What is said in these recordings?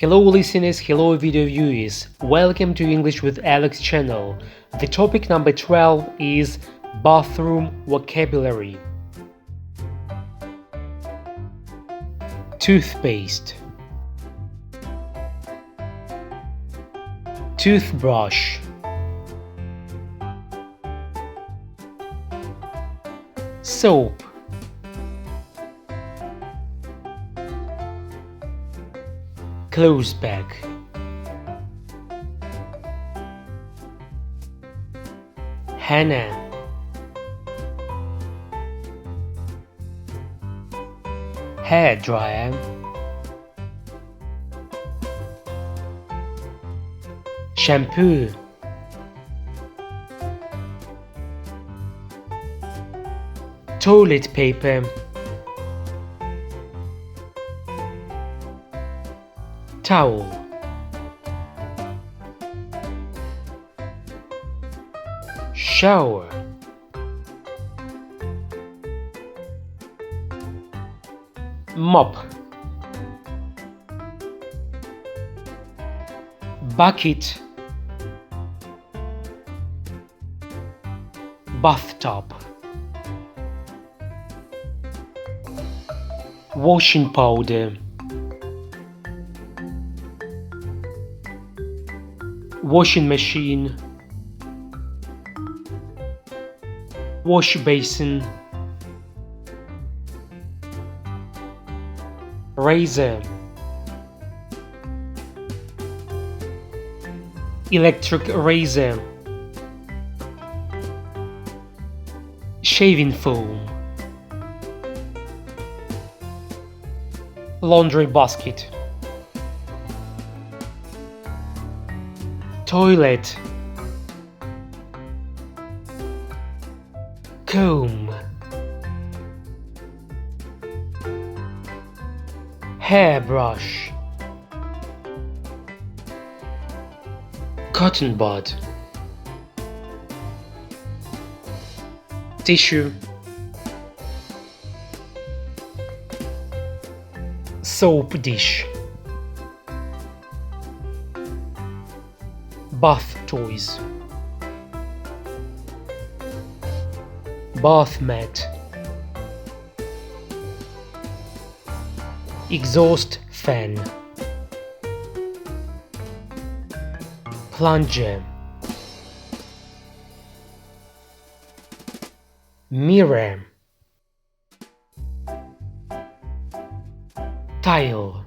Hello listeners, hello video viewers, welcome to English with Alex channel. The topic number 12 is bathroom vocabulary. Toothpaste, toothbrush, soap, clothes bag, henna, hair dryer, shampoo, toilet paper, towel, shower, mop, bucket, bathtub, washing powder, washing machine, wash basin, razor, electric razor, shaving foam, laundry basket, toilet, comb, hairbrush, cotton bud, tissue, soap dish, bath toys, bath mat, exhaust fan, plunger, mirror, tile,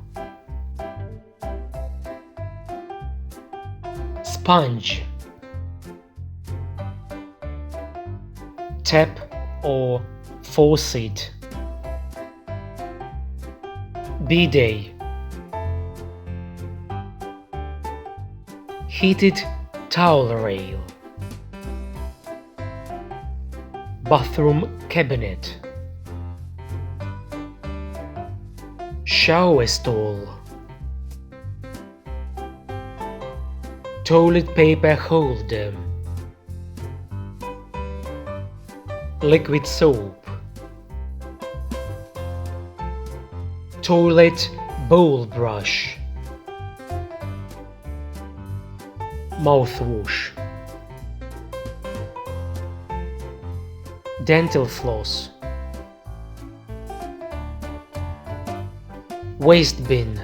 sponge, tap or faucet, bidet, heated towel rail, bathroom cabinet, shower stall, toilet paper holder, liquid soap, toilet bowl brush, mouthwash, dental floss, waste bin,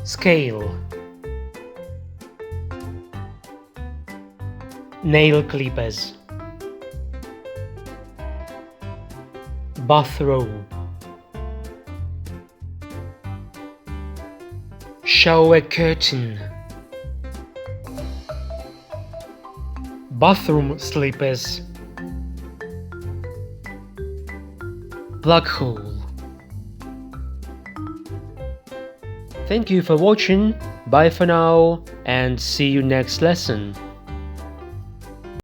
scale, nail clippers, bathrobe, shower curtain, bathroom slippers, plug hole. Thank you for watching, bye for now, and see you next lesson.